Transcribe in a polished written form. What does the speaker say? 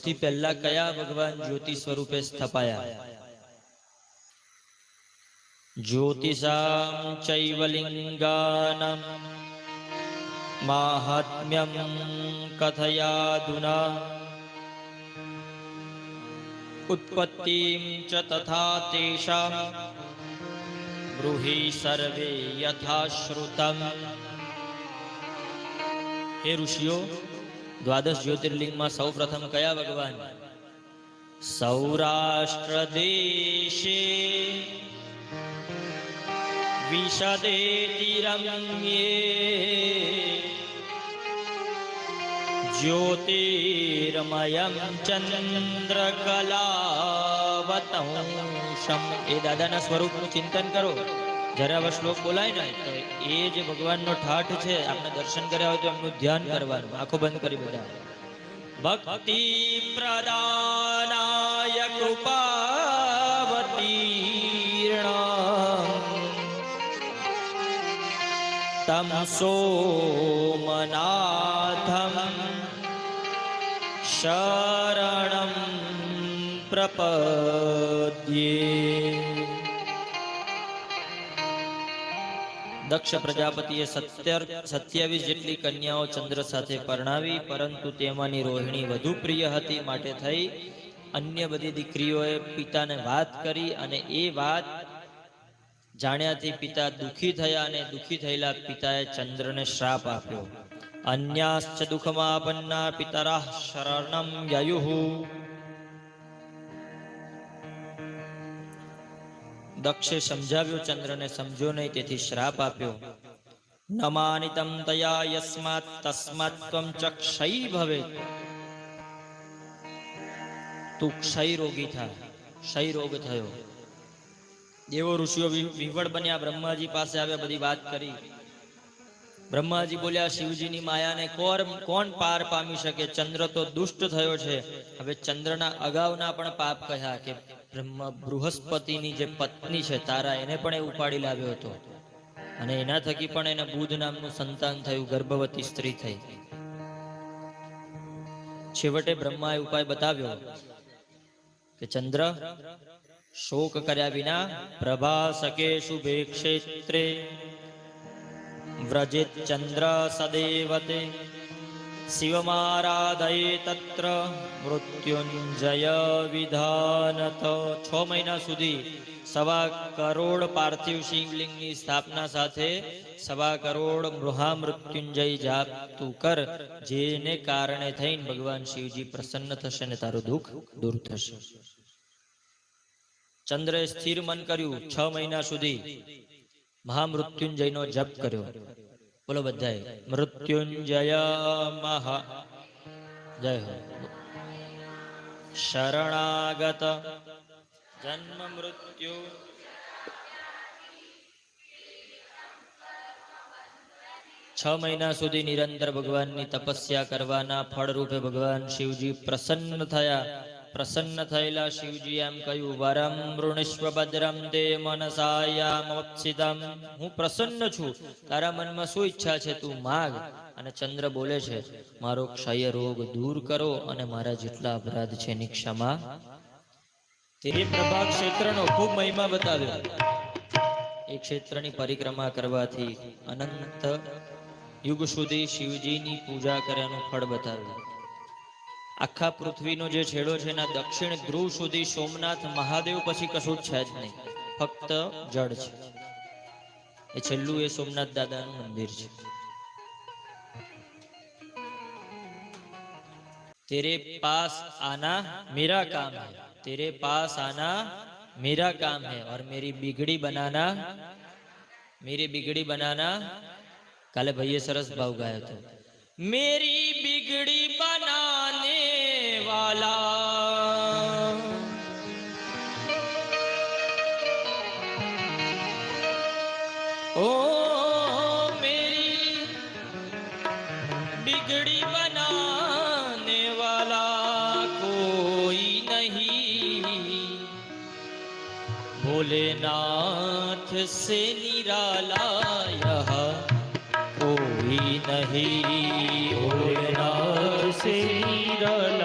સૌથી પહેલા કયા ભગવાન જ્યોતિ સ્વરૂપે સ્થપાયા? જ્યોતિષામ ચૈવ લિંગાનામ માહાત્મ્યમ કથયાદુના ઉત્પત્તિમ ચ તથા તેષામ બ્રૂહિ સર્વે યથાશ્રુતમ. હે ઋષિઓ, દ્વાદશ જ્યોતિર્લિંગમાં સૌ પ્રથમ કયા ભગવાન? સૌરાષ્ટ્ર દેશે વિશદેતિ રમ્યે જ્યોતિર્મયં ચંદ્રકલાવતંશમ. એ દાદાના સ્વરૂપનું ચિંતન કરો. જ્યારે આવા શ્લોક બોલાય ને તો એ જે ભગવાનનો ઠાઠ છે, આપણે દર્શન કર્યા હોય તો એમનું ધ્યાન કરવાનું. આંખો બંધ કરી બધા. ભક્તિ પ્રદાનાય કૃપાવતીર્ણ તમ સોમનાથમ શરણમ પ્રપદ્યે. દક્ષ પ્રજાપતિએ 27 જેટલી કન્યાઓ ચંદ્ર સાથે પરણાવી, પરંતુ તેમાંની રોહિણી વધુ પ્રિય હતી. માટે થઈ અન્ય બધી દીકરીઓએ પિતાને વાત કરી, અને એ વાત જાણ્યાથી પિતા દુઃખી થયા, અને દુઃખી થયેલા પિતાએ ચંદ્રને શ્રાપ આપ્યો. અન્યાશ્ચ દુઃખમાપન્ના પિતરઃ શરણમ યયુઃ. દક્ષે સમજાવ્યો, ચંદ્રને સમજ્યો નહીં, તેથી શ્રાપ આપ્યો. ન માનિતમ તયા યસ્માત તસ્માત ત્વમ ચ ક્ષય ભવેત. તું ક્ષય રોગી થા. ક્ષય રોગ થયો. દેવો ઋષિઓ વિવળ બન્યા, બ્રહ્માજી પાસે આવ્યા, બધી વાત કરી. બ્રહ્માજી બોલ્યા, શિવજીની માયાને કોણ પાર પામી શકે? ચંદ્ર તો દુષ્ટ થયો છે. હવે ચંદ્રના અગાઉના પણ પાપ કહ્યા કે બૃહસ્પતિની જે પત્ની છે તારા, એને પણ એ ઉપાડી લાવ્યો હતો, અને એના થકી પણ એને બુધ નામનું સંતાન થયું, ગર્ભવતી સ્ત્રી થઈ. છેવટે બ્રહ્માએ ઉપાય બતાવ્યો કે ચંદ્ર, શોક કર્યા વિના પ્રભા શકે શુભે ક્ષેત્રે વ્રજેત ચંદ્ર સદેવતે શિવમારાધયે તત્ર મૃત્યુંજય વિધાનત. 6 મહિના સુધી 1.25 કરોડ પાર્થિવ શિવલિંગની સ્થાપના સાથે 1.25 કરોડ મહામૃત્યુંજય જાપ તું કર, જેને કારણે થઈને ભગવાન શિવજી પ્રસન્ન થશે અને તારું દુઃખ દૂર થશે. ચંદ્રએ સ્થિર મન કર્યું. 6 મહિના સુધી મહામૃત્યુંજયનો જપ કર્યો. બોલો બધાએ મૃત્યુંજય મહા જય હો. શરણાગત જન્મ મૃત્યુ છ મહિના સુધી નિરંતર ભગવાનની તપસ્યા કરવાના ફળ રૂપે ભગવાન શિવજી પ્રસન્ન થયા. પ્રસન્ન થયેલા શિવજી એમ કહ્યું, વરમ વૃણિષ્વ ભદ્રમ તે મનસાયામોત્સિતમ. હું પ્રસન્ન છું, તારા મનમાં શું ઈચ્છા છે તું માગ. અને ચંદ્ર બોલે છે, મારો ક્ષય રોગ દૂર કરો અને મારા જેટલા અપરાધ છે એની ક્ષમા. તે પ્રભા ક્ષેત્રનો ખૂબ મહિમા બતાવ્યો. એ ક્ષેત્રની પરિક્રમા કરવાથી અનંત યુગ સુધી શિવજીની પૂજા કર્યાનું ફળ બતાવ્યું. આખા પૃથ્વીનો જે છેડો છે એના દક્ષિણ ધ્રુવ સુધી સોમનાથ મહાદેવ પછી કશું જ છે જ નહીં, ફક્ત જળ છે. એ છેલ્લું એ સોમનાથ દાદાનું મંદિર છે. તેરે પાસ આના મેરા કામ હૈ, तेरे पास आना मेरा काम है और मेरी बिगड़ी बनाना काले भैया सरस भाव गाया था, मेरी बिगड़ी बनाने वाला ओ मेरी बिगड़ी बनाने वाला कोई नहीं, भोलेनाथ से निराला यहाँ कोई नहीं, भोलेनाथ से निराला